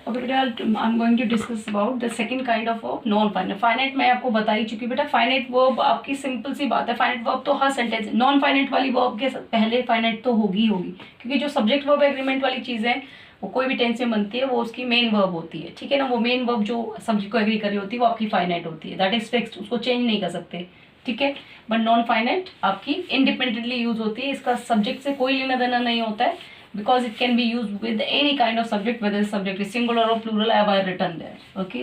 Okay बेटा, I am going to discuss about the second kind of verb, non finite. Finite मैं आपको बता ही चुकी बेटा। फाइनाइट वर्ब आपकी सिंपल सी बात है, फाइनाइट वर्ब तो हर सेंटेंस, नॉन फाइनाइट वाली वर्ब के पहले फाइनाइट तो होगी होगी, क्योंकि जो सब्जेक्ट वर्ब एग्रीमेंट वाली चीज़ें वो कोई भी टेंस में बनती है, वो उसकी मेन वर्ब होती है, ठीक है ना। वो मेन वर्ब जो सब्जेक्ट को एग्री कर रही होती है वो आपकी फाइनाइट होती है, दैट इज फिक्स्ड, उसको चेंज नहीं कर सकते, ठीक है। बट नॉन फाइनाइट आपकी इंडिपेंडेंटली यूज होती है, इसका सब्जेक्ट से कोई लेना देना नहीं होता है, because it can be used with any kind of subject, whether the subject is singular or plural, have I written there. Okay,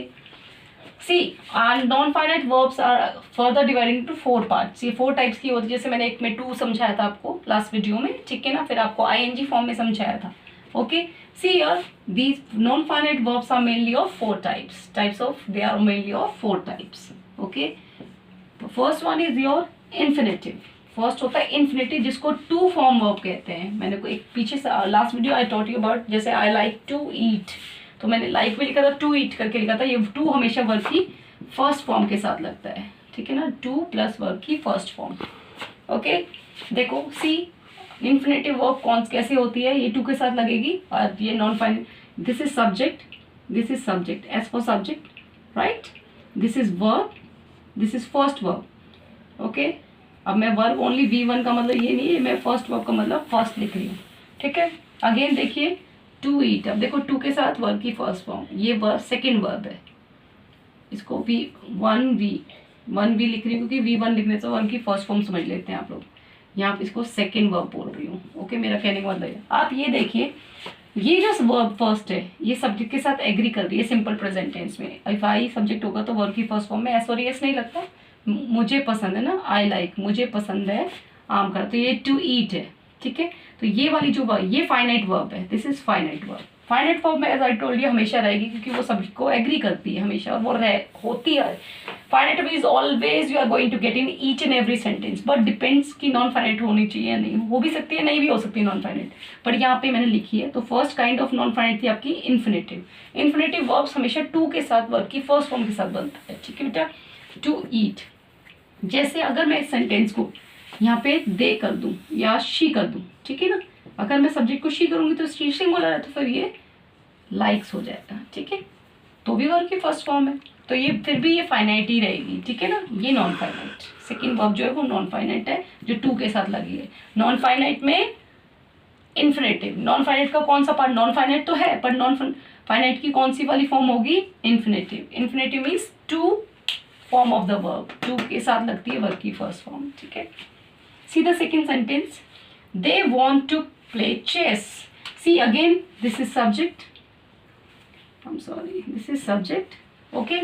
see, and non-finite verbs are further divided into 4 parts. ये 4 types की होती है, जैसे मैंने एक में 2 समझाया था आपको लास्ट वीडियो में, ठीक है ना, फिर आपको ing फॉर्म में समझाया था। Okay, see here, these non-finite verbs are mainly of 4 types. They are mainly of 4 types. Okay, the first one is your infinitive. First होता है इन्फिनेटिव, जिसको टू फॉर्म वर्ब कहते हैं। मैंने को एक पीछे से last video I taught you about, जैसे आई लाइक टू ईट, तो मैंने लाइक भी लिखा था, टू ईट करके लिखा था। ये टू हमेशा वर्ब की फर्स्ट फॉर्म के साथ लगता है, ठीक है ना, टू प्लस वर्ब की फर्स्ट फॉर्म। ओके, देखो सी इन्फिनेटिव वर्ब कौन कैसे होती है, ये टू के साथ लगेगी, और ये non final, this is subject, this is subject, as for subject, right, this is verb, this is first verb. Okay, अब मैं वर्ब ओनली V1 का मतलब ये नहीं है, मैं फर्स्ट वर्ब का मतलब फर्स्ट लिख रही हूँ, ठीक है। अगेन देखिए टू ईट, अब देखो टू के साथ वर्ब की फर्स्ट फॉर्म, ये वर्ब सेकेंड वर्ब है, इसको वन वी लिख रही हूँ, क्योंकि V1 लिखने से वर्ब की फर्स्ट फॉर्म समझ लेते हैं आप लोग। यहाँ पे इसको सेकेंड वर्ब बोल रही हूँ। ओके, मेरा कहने का मतलब है, आप ये देखिए, ये जो वर्ब फर्स्ट है ये सब्जेक्ट के साथ एग्री कर रही है सिंपल प्रेजेंट टेंस में। इफ आई सब्जेक्ट होगा तो वर्ब की फर्स्ट फॉर्म में एस और एस नहीं लगता, मुझे पसंद है ना, आई लाइक, मुझे पसंद है आम का, तो ये टू ईट है, ठीक है। तो ये वाली जो वर्ब, ये फाइनाइट वर्ब है, this is finite verb. Finite verb में एज आई टोल्ड यू हमेशा रहेगी, क्योंकि वो सब्जेक्ट को एग्री करती है हमेशा, और वो होती है। Finite verb is always you are going to get in each and every sentence, but depends कि नॉन फाइनाइट होनी चाहिए या नहीं, हो भी सकती है, नहीं भी हो सकती है नॉन फाइनाइट, बट यहाँ पे मैंने लिखी है। तो first kind of non finite थी आपकी इन्फिनेटिव। इन्फिनेटिव वर्ब्स हमेशा टू के साथ वर्ब की फर्स्ट फॉर्म के साथ बनता है, ठीक है बेटा। टू ईट, जैसे अगर मैं इस सेंटेंस को यहाँ पे दे कर दूं या शी कर दूं, ठीक है ना, अगर मैं सब्जेक्ट को शी करूंगी तो शी सिंगुलर है, तो फिर ये लाइक्स हो जाएगा, ठीक है, तो भी वर्ब की फर्स्ट फॉर्म है, तो ये फिर भी ये फाइनाइट ही रहेगी, ठीक है ना। ये नॉन फाइनाइट सेकेंड वर्ब जो है वो नॉन फाइनाइट है, जो टू के साथ लगी है। नॉन फाइनाइट में इन्फिनेटिव, नॉन फाइनाइट का कौन सा पार्ट, नॉन फाइनाइट तो है, पर नॉन फाइनाइट की कौन सी वाली फॉर्म होगी, infinitive. Infinitive means to form of the verb, to के साथ लगती है वर्ब की फर्स्ट फॉर्म, ठीक है। See the second sentence, they want to play chess. See again this is subject, I am sorry, this is subject, okay,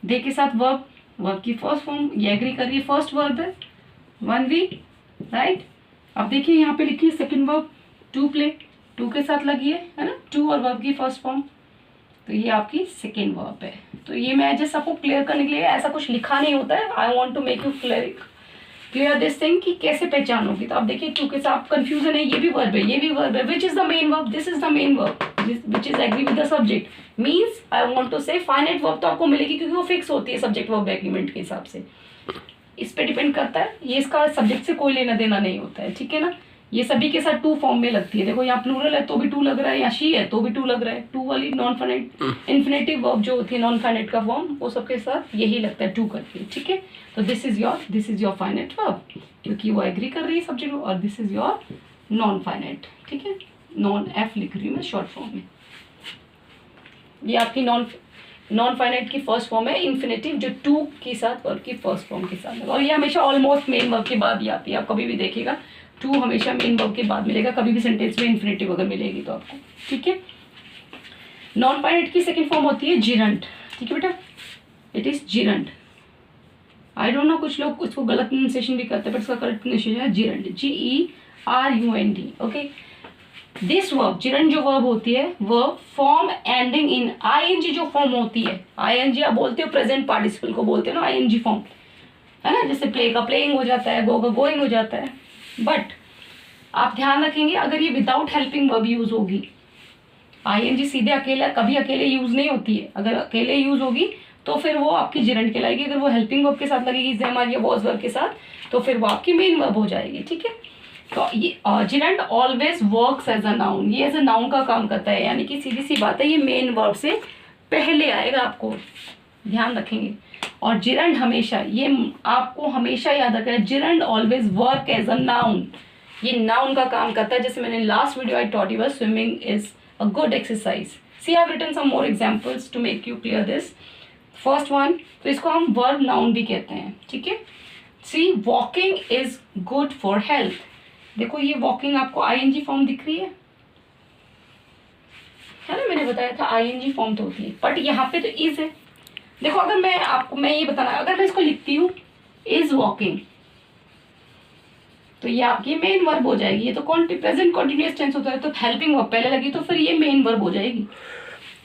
they के साथ verb, verb की फर्स्ट फॉर्म, ये एग्री कर रही है, फर्स्ट वर्ब है, वन वी, राइट। अब देखिए यहाँ पे लिखी है second verb, to play, to के साथ लगी है ना, टू और वर्ब की फर्स्ट फॉर्म, तो ये आपकी सेकेंड वर्ब है। तो ये मैं जस्ट आपको क्लियर करने के लिए, ऐसा कुछ लिखा नहीं होता है, I want to make you clear this thing कि कैसे पहचानोगी। तो आप देखिए टू के साथ कंफ्यूजन है, ये भी वर्ब है, ये भी वर्ब है, which is the main verb, this is the main verb which is agree with the subject, means I want to say finite verb तो आपको मिलेगी, क्योंकि वो फिक्स होती है सब्जेक्ट वर्ब एग्रीमेंट के हिसाब से, इस पे डिपेंड करता है, ये इसका सब्जेक्ट से कोई लेना देना नहीं होता है, ठीक है ना। ये सभी के साथ टू फॉर्म में लगती है, देखो यहाँ प्लूरल है तो भी टू लग रहा है, यहाँ शी है तो भी टू लग रहा है, टू वाली नॉन फाइनाइट इन्फिनेटिव वर्ब जो होती है नॉन फाइनाइट का फॉर्म, वो सबके साथ यही लगता है टू करके, ठीक है। तो this is your finite verb, क्योंकि वो एग्री कर रही है सब्जेक्ट, और this is your non finite, ठीक है, नॉन एफ लिख रही हूँ मैं शॉर्ट फॉर्म में। ये आपकी नॉन फाइनाइट की फर्स्ट फॉर्म है इन्फिनेटिव, जो टू के साथ वर्ब की फर्स्ट फॉर्म के साथ, और ये हमेशा ऑलमोस्ट मेन वर्ब के बाद ही आती है, आप कभी भी देखिएगा टू हमेशा मेन वर्ब के बाद मिलेगा, कभी भी सेंटेंस में इन्फिनेटिव अगर मिलेगी तो आपको, ठीक है। नॉन फाइनाइट की सेकंड फॉर्म होती है जिरंट, ठीक है बेटा, it is gerund. I don't know, कुछ लोग उसको गलत प्रोनाउंसिएशन भी करते हैं, बट इसका करेक्ट प्रोनाउंसिएशन है जिरंट, GERUNT, ओके। दिस वर्ब, जिरंट जो वर्ब होती है, verb form ending in ING जो फॉर्म होती है, ING आप बोलते हो प्रेजेंट पार्टिसिपल को बोलते हो ना, ING फॉर्म है ना, जैसे प्ले का प्लेइंग हो जाता है, गो का गोइंग हो जाता है, बट आप ध्यान रखेंगे अगर ये विदाउट हेल्पिंग वर्ब यूज होगी, ING सीधे अकेला कभी अकेले यूज नहीं होती है, अगर अकेले यूज होगी तो फिर वो आपकी जिरंट कहलाएगी, अगर वो हेल्पिंग वर्ब के साथ लगेगी, जैम या वॉज वर्ब के साथ, तो फिर वो आपकी मेन वर्ब हो जाएगी, ठीक है। तो ये gerund always works as a noun, ये एज अ नाउन का काम करता है, यानी कि सीधी सी बात है ये मेन वर्ब से पहले आएगा, आपको ध्यान रखेंगे। और जिरंड हमेशा, ये आपको हमेशा याद रखना, gerund always work as a noun, ये नाउन का काम करता है। जैसे मैंने last video I taught you swimming is a good exercise. See I have written some more examples to make you clear this. First one, तो इसको हम वर्ब नाउन भी कहते हैं, ठीक है। Sea walking is good for health. देखो ये वॉकिंग आपको आईएनजी फॉर्म दिख रही है ना, मैंने बताया था आईएनजी फॉर्म तो होती है, बट यहाँ पे तो इज है। देखो अगर मैं ये बताना, अगर मैं इसको लिखती हूँ इज वॉकिंग, तो ये आपकी मेन वर्ब हो जाएगी। ये तो प्रेजेंट कॉन्टिन्यूअस टेंस होता है, तो हेल्पिंग वर्ब पहले लगी तो फिर ये मेन वर्ब हो जाएगी,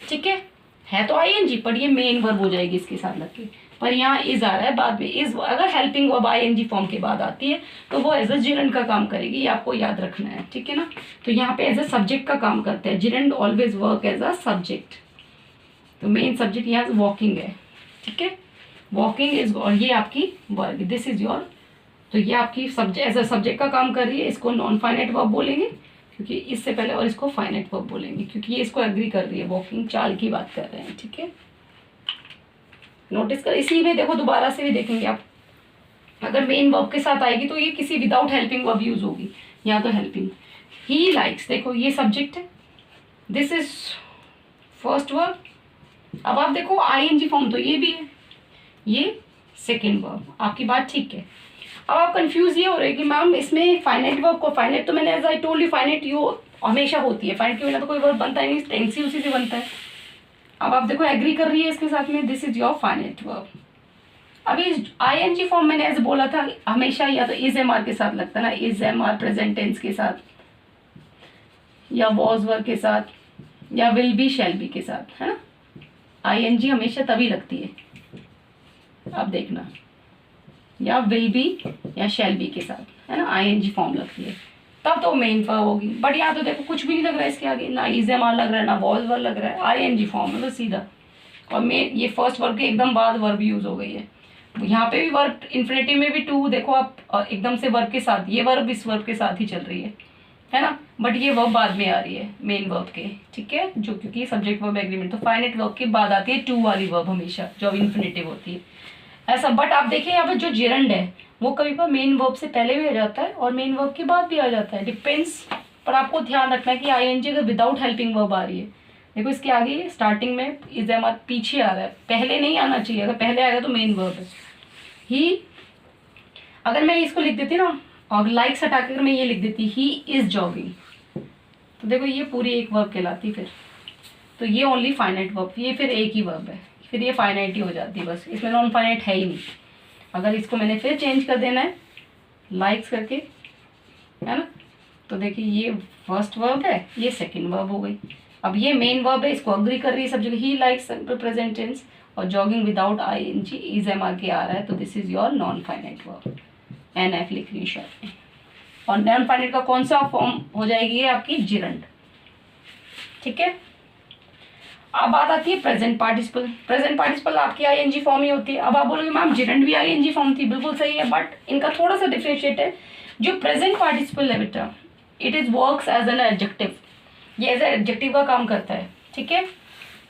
ठीक है तो आईएनजी, पर ये मेन वर्ब हो जाएगी इसके साथ लग के। पर यहाँ इज आ रहा है बाद में, इज अगर हेल्पिंग वर्ब आईएनजी फॉर्म के बाद आती है तो वो एज अ जिरंड का काम करेगी, ये आपको याद रखना है, ठीक है ना। तो यहाँ पे एज अ सब्जेक्ट का काम करता है, gerund always work as a subject. तो मेन सब्जेक्ट यहाँ वॉकिंग है, ठीक है, वॉकिंग इज, और ये आपकी वर्ब, दिस इज योर, तो ये आपकी सब्जेक्ट एज अ सब्जेक्ट का काम कर रही है। इसको नॉन फाइनाइट वर्ब बोलेंगे क्योंकि इससे पहले, और इसको फाइनाइट वर्ब बोलेंगे क्योंकि ये इसको एग्री कर रही है, वॉकिंग चाल की बात कर रहे हैं, ठीक है। नोटिस कर, इसी में देखो दोबारा से भी देखेंगे आप, अगर मेन वर्ब के साथ आएगी तो ये किसी विदाउट हेल्पिंग वर्ब यूज होगी, यहाँ तो हेल्पिंग। ही लाइक्स, देखो ये सब्जेक्ट है, दिस इज फर्स्ट वर्ब। अब आप देखो आईएनजी फॉर्म तो ये भी है, ये सेकेंड वर्ब, आपकी बात ठीक है। अब आप कंफ्यूज ये हो रहे कि मैम इसमें फाइनाइट वर्ब को, फाइनाइट तो मैंने as I told you finite you हमेशा होती है, फाइनाइट के बिना तो कोई वर्ब बनता ही नहीं, टेंस ही उसी से बनता है। अब आप देखो एग्री कर रही है इसके साथ में, this is your finite verb. अभी आईएनजी फॉर्म मैंने ऐसे बोला था हमेशा या तो इज एम आर के साथ लगता है ना, is am are present tense के साथ, या वॉज वर्ब के साथ, या विल बी शैल बी के साथ, है ना। आईएनजी हमेशा तभी लगती है, अब देखना, या विल बी या शैल बी के साथ, है ना, आईएनजी फॉर्म लगती है, तब तो मेन वर्ब होगी। बट यहाँ तो देखो कुछ भी नहीं लग रहा है इसके आगे, ना इज एम आर लग रहा है ना वॉज वर्ब लग रहा है, आईएनजी फॉर्म है बस सीधा। और मेन ये फर्स्ट वर्ब के एकदम बाद वर्ब यूज हो गई है। यहाँ पे भी वर्ब इन्फिनेटिव में भी टू, देखो आप एकदम से वर्ब के साथ, ये वर्ब इस वर्ब के साथ ही चल रही है ना, बट ये वर्ब बाद में आ रही है मेन वर्ब के, ठीक है, जो क्योंकि सब्जेक्ट वर्ब एग्रीमेंट, तो फाइनाइट वर्ब के बाद आती है टू वाली वर्ब हमेशा, जो इन्फिनेटिव होती है ऐसा। बट आप देखिए यहाँ पे जो जिरंड है वो कभी पर मेन वर्ब से पहले भी आ जाता है और मेन वर्ब के बाद भी आ जाता है, डिपेंड्स। पर आपको ध्यान रखना है कि आईएनजी अगर विदाउट हेल्पिंग वर्ब आ रही है, देखो इसके आगे स्टार्टिंग में इज एम आर पीछे आ रहा है, पहले नहीं आना चाहिए, अगर पहले आएगा तो मेन वर्ब है ही। अगर मैं इसको लिख देती ना और लाइक्स हटा कर मैं ये लिख देती ही इज जॉगिंग, तो देखो ये पूरी एक वर्ब कहलाती फिर, तो ये ओनली फाइनाइट वर्ब, ये फिर एक ही वर्ब है, फिर ये फाइनाइट ही हो जाती है बस, इसमें नॉन फाइनाइट है ही नहीं। अगर इसको मैंने फिर चेंज कर देना है लाइक्स करके, है ना, तो देखिए ये फर्स्ट वर्ब है, ये सेकंड वर्ब हो गई। अब ये मेन वर्ब है, इसको अग्री कर रही है सब जगह, ही लाइक्स प्रेजेंट टेंस, और jogging without ING is am are के आ रहा है, तो this is your non finite verb, NF लिख रही हूँ शॉर्ट में। और नॉन फाइनाइट का कौन सा फॉर्म हो जाएगी, ये आपकी जिरंड, ठीक है। अब बात आती है प्रेजेंट पार्टिसिपल। प्रेजेंट पार्टिसिपल आपकी आईएनजी फॉर्म ही होती है। अब आप बोलोगे मैम जिरंड भी आईएनजी फॉर्म थी, बिल्कुल सही है, बट इनका थोड़ा सा डिफरेंशिएट है। जो प्रेजेंट पार्टिसिपल है बेटा, it is works as an adjective, ये एज एडजेक्टिव का काम करता है, ठीक है।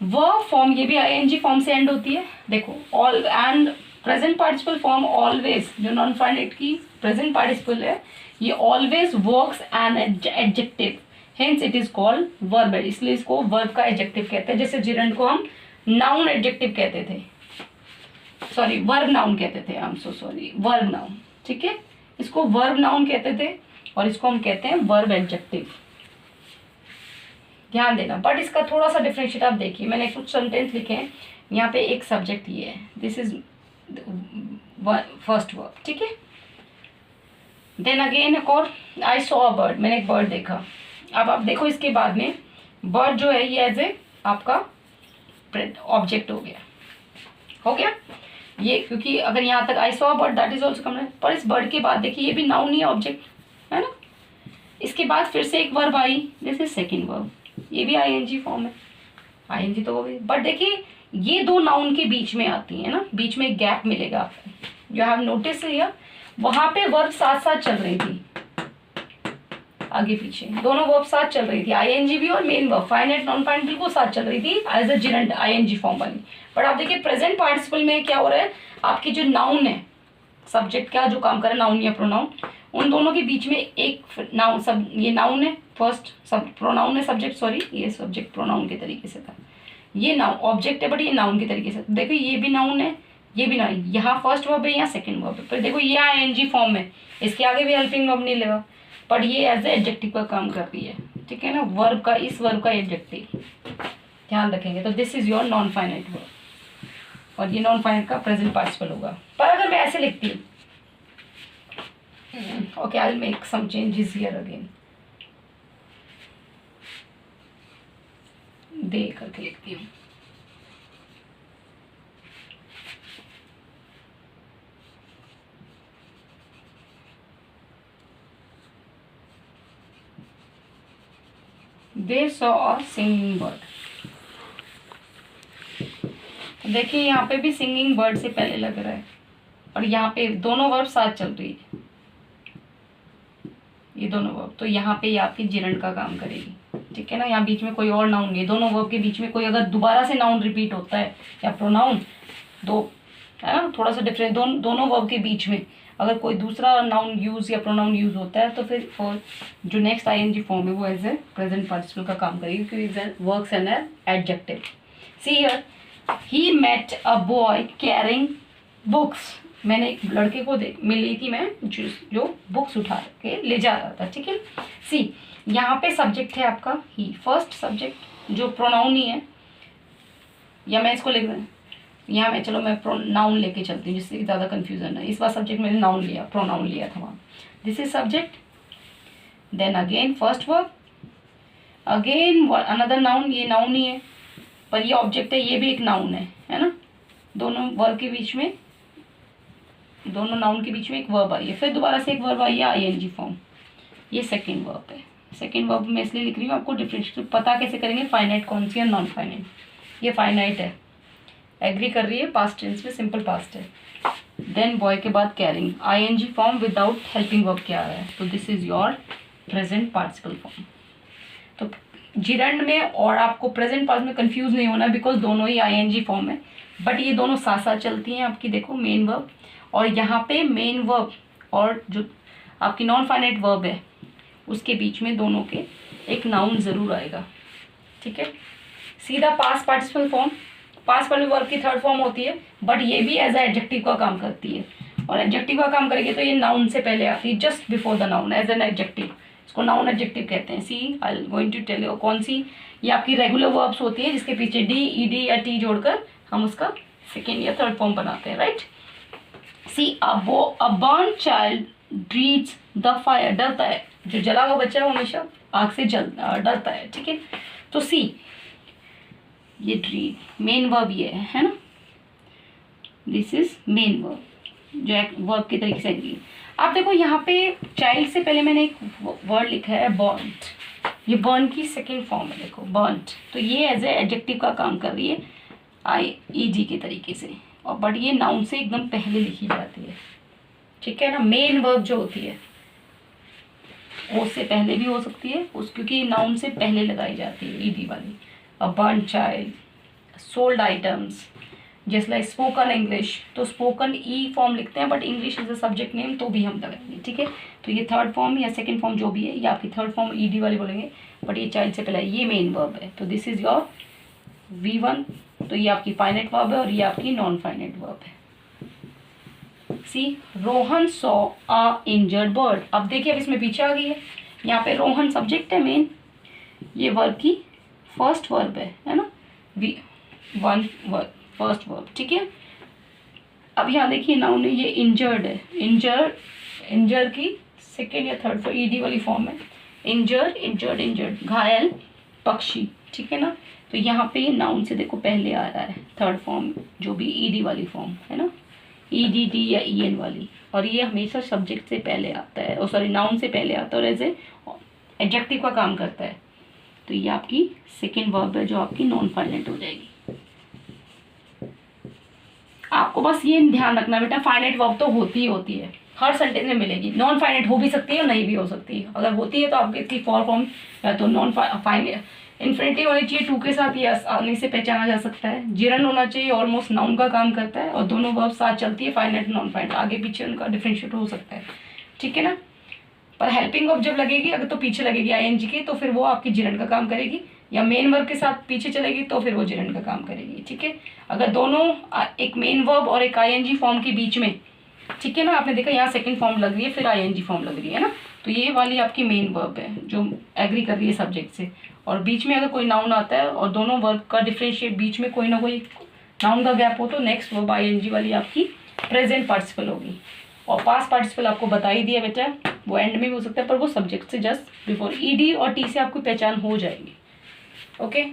वर्ब फॉर्म ये भी आईएनजी फॉर्म से एंड होती है, देखो all and present participle form always, जो नॉन फाइनाइट की प्रेजेंट पार्टिसिपल है ये always works an adjective, hence it is called verb, इसलिए इसको वर्ब का एडजेक्टिव कहते हैं। जैसे जिरंड को हम नाउन एडजेक्टिव कहते थे, सॉरी वर्ब नाउन कहते थे, I am so sorry, verb noun, ठीक है, इसको वर्ब नाउन कहते थे और इसको हम कहते हैं वर्ब एडजेक्टिव, ध्यान देना। बट इसका थोड़ा सा डिफरेंशिएट आप देखिए, मैंने कुछ सेंटेंस लिखे हैं यहाँ पे, एक सब्जेक्ट ये है, दिस इज फर्स्ट वर्ब, ठीक है। देन अगेन एक और, आई सॉ अ बर्ड, मैंने एक बर्ड देखा। अब आप देखो इसके बाद में बर्ड जो है ये एज ए आपका ऑब्जेक्ट हो गया ये, क्योंकि अगर यहाँ तक I saw bird that is also come, पर इस बर्ड के बाद देखिए ये भी नाउन ही है, ऑब्जेक्ट है ना। इसके बाद फिर से एक वर्ब आई, जैसे सेकंड वर्ब, ये भी आईएनजी फॉर्म है, आईएनजी तो हो गई, बट देखिए ये दो नाउन के बीच में आती है ना, बीच में एक गैप मिलेगा आपको, जो हैव नोटिस हियर, वहां पे वर्ब साथ साथ चल रही थी, आगे पीछे दोनों वर्ब साथ चल रही थी, आईएनजी भी और main verb, finite non finite बिल्कुल साथ चल रही थी as a gerund ING form वाली। बट आप देखिए प्रेजेंट पार्टिसिपल में क्या हो रहा है, आपकी जो नाउन है, सब्जेक्ट का जो काम कर रहा है नाउन या प्रोनाउन, उन दोनों के बीच में एक नाउन, सब ये नाउन है फर्स्ट, सब प्रोनाउन है सब्जेक्ट, सॉरी ये सब्जेक्ट प्रोनाउन के तरीके से था, ये नाउन ऑब्जेक्ट है बट ये नाउन के तरीके से। देखो ये भी नाउन है, ये भी नाउन, यहाँ फर्स्ट वर्ब है यहाँ सेकंड वर्ब है, पर देखो ये आईएनजी फॉर्म है, इसके आगे भी हेल्पिंग वर्ब नहीं लेगा, पर ये एज ए एडजेक्टिव का काम कर रही है, ठीक है ना, वर्ब का, इस वर्ब का एडजेक्टिव ध्यान रखेंगे। तो this is your non finite verb, और ये नॉन फाइनाइट का प्रेजेंट पार्टिसिपल होगा। पर अगर मैं ऐसे लिखती हूँ, okay I will make some changes here again, they करके लिखती हूँ, They saw a singing bird। देखिए यहाँ पे भी सिंगिंग बर्ड से पहले लग रहा है, और यहाँ पे दोनों वर्ब साथ चल रही है, ये दोनों वर्ब, तो यहाँ पे ये आपकी जिरंड का काम करेगी, ठीक है ना। यहाँ बीच में कोई और नाउन नहीं, दोनों वर्ब के बीच में कोई अगर दोबारा से नाउन रिपीट होता है या प्रोनाउन, दो है ना, थोड़ा सा डिफरेंट, दोनों वर्ब के बीच में अगर कोई दूसरा नाउन यूज या प्रोनाउन यूज होता है तो फिर फॉर जो नेक्स्ट आईएनजी फॉर्म है वो एज ए प्रेजेंट पार्टिसिपल का काम करेगी, क्योंकि works an adjective. See here, he met a boy carrying books, मैंने एक लड़के को मिली थी मैं जो बुक्स उठा के ले जा रहा था, ठीक है। सी यहाँ पे सब्जेक्ट है आपका ही, फर्स्ट सब्जेक्ट जो प्रोनाउन ही है, या मैं इसको लिख रहा हूँ यहाँ में, चलो मैं नाउन लेके चलती हूँ जिससे ज़्यादा कंफ्यूजन है। इस बार सब्जेक्ट मैंने नाउन लिया, प्रोनाउन लिया था वहाँ, this is subject, then again first verb, again another noun, ये नाउन ही है पर ये ऑब्जेक्ट है, ये भी एक नाउन है ना, दोनों वर्ब के बीच में, दोनों नाउन के बीच में एक वर्ब आई है, फिर दोबारा से एक वर्ब आई है आईएनजी फॉर्म, ये सेकेंड वर्ब है। सेकेंड वर्ब मैं इसलिए लिख रही हूँ, आपको डिफरेंशिएट पता कैसे करेंगे, फाइनाइट कौन सी है, नॉन फाइनाइट, ये फाइनाइट है, एग्री कर रही है, पास्ट टेंस में सिंपल पास्ट है। देन बॉय के बाद carrying, ING form without helping verb क्या है, तो this is your present participle form. तो जिरंड में और आपको प्रेजेंट पास्ट में कंफ्यूज नहीं होना, बिकॉज दोनों ही आईएनजी फॉर्म है, बट ये दोनों साथ साथ चलती हैं आपकी, देखो मेन वर्ब, और यहाँ पे मेन वर्ब और जो आपकी नॉन फाइनाइट वर्ब है उसके बीच में दोनों के एक नाउन जरूर आएगा, ठीक है। सीधा पास्ट पार्टिसिपल फॉर्म, पास्ट वाले वर्ब की थर्ड फॉर्म होती है, बट ये भी एज ए एडजेक्टिव का काम करती है, और एडजेक्टिव का काम करेगी तो ये नाउन से पहले आती है, just before the noun, as an adjective, इसको नाउन एडजेक्टिव कहते हैं। See I am going to tell you कौन सी, ये आपकी रेगुलर वर्ब्स होती है जिसके पीछे डी, ईडी या टी जोड़कर हम उसका सेकेंड या थर्ड फॉर्म बनाते हैं, right. See a burn child dreads the fire, डरता है, जो जला हुआ बच्चा हमेशा आग से डरता है, ठीक है। तो सी ये ड्रीड मेन वर्ब ये है ना, दिस इज मेन वर्ब जो एक वर्ब के तरीके से। आप देखो यहाँ पे चाइल्ड से पहले मैंने एक वर्ड लिखा है बर्न्ट, ये बर्न की सेकेंड फॉर्म है, देखो बर्न्ट, तो ये एज ए एडजेक्टिव का काम कर रही है आईईडी के तरीके से, और बट ये नाउन से एकदम पहले लिखी जाती है, ठीक है ना। मेन वर्ब जो होती है वो उससे पहले भी हो सकती है, क्योंकि नाउन से पहले लगाई जाती है ईडी वाली। अ burn child, sold items, just like spoken English, तो स्पोकन ई फॉर्म लिखते हैं but English is a subject name, तो भी हम लगाएंगे, ठीक है। तो ये थर्ड फॉर्म या सेकंड फॉर्म जो भी है, ये आपकी थर्ड फॉर्म ईडी वाली बोलेंगे, बट ये चाइल्ड से पहले ये मेन वर्ब है, तो दिस इज योर V1, तो ये आपकी फाइनाइट वर्ब है और ये आपकी नॉन फाइनाइट वर्ब है। See Rohan saw a injured bird, अब देखिए अब इसमें पीछे आ गई है, यहाँ पे रोहन सब्जेक्ट है मेन, ये वर्ब की फर्स्ट वर्ब है ना, V1 वर्ब फर्स्ट वर्ब, ठीक है। अब यहाँ देखिए नाउन है, ये इंजर्ड है, इंजर की सेकेंड या थर्ड फॉर्म ईडी वाली फॉर्म है, इंजर्ड, घायल पक्षी, ठीक है ना। तो यहाँ पे नाउन से देखो पहले आ रहा है थर्ड फॉर्म जो भी ईडी वाली फॉर्म है ना, ईडी या ईएन वाली, और ये हमेशा सब्जेक्ट से पहले आता है, और सॉरी नाउन से पहले आता है और एज ए एडजेक्टिव का काम करता है, तो ये आपकी सेकेंड वर्ब है जो आपकी नॉन फाइनाइट हो जाएगी। आपको बस ये ध्यान रखना बेटा, फाइनाइट वर्ब तो होती ही होती है, हर सेंटेंस में मिलेगी। नॉन फाइनाइट हो भी सकती है और नहीं भी हो सकती है। अगर होती है तो आपकी इसकी फॉर फॉर्म या तो नॉन फाइनाइट इन्फिनिटिव होनी चाहिए टू के साथ, ये आसानी से पहचाना जा सकता है। जिरन होना चाहिए, ऑलमोस्ट नाउन का काम करता है, और दोनों वर्ब साथ चलती है, फाइनाइट नॉन फाइनाइट, आगे पीछे उनका डिफरेंशिएट हो सकता है, ठीक है ना। पर हेल्पिंग वर्ब जब लगेगी, अगर तो पीछे लगेगी आईएनजी की, तो फिर वो आपकी जिरन का काम करेगी, या मेन वर्ब के साथ पीछे चलेगी तो फिर वो जिरन का काम करेगी, ठीक है। अगर दोनों एक मेन वर्ब और एक आईएनजी फॉर्म के बीच में, ठीक है ना, आपने देखा यहाँ सेकंड फॉर्म लग रही है फिर आईएनजी फॉर्म लग रही है ना, तो ये वाली आपकी मेन वर्ब है जो एग्री कर रही है सब्जेक्ट से। और बीच में अगर कोई नाउन आता है और दोनों वर्ब का डिफरेंशिएट बीच में कोई ना कोई नाउन का गैप हो, तो नेक्स्ट वर्ब आईएनजी वाली आपकी प्रेजेंट पार्टिसिपल होगी। और पास्ट पार्टिसिपल आपको बता ही दिया बेटा, वो एंड में भी हो सकता है, पर वो सब्जेक्ट से जस्ट बिफोर ईडी और टी से आपको पहचान हो जाएगी। ओके।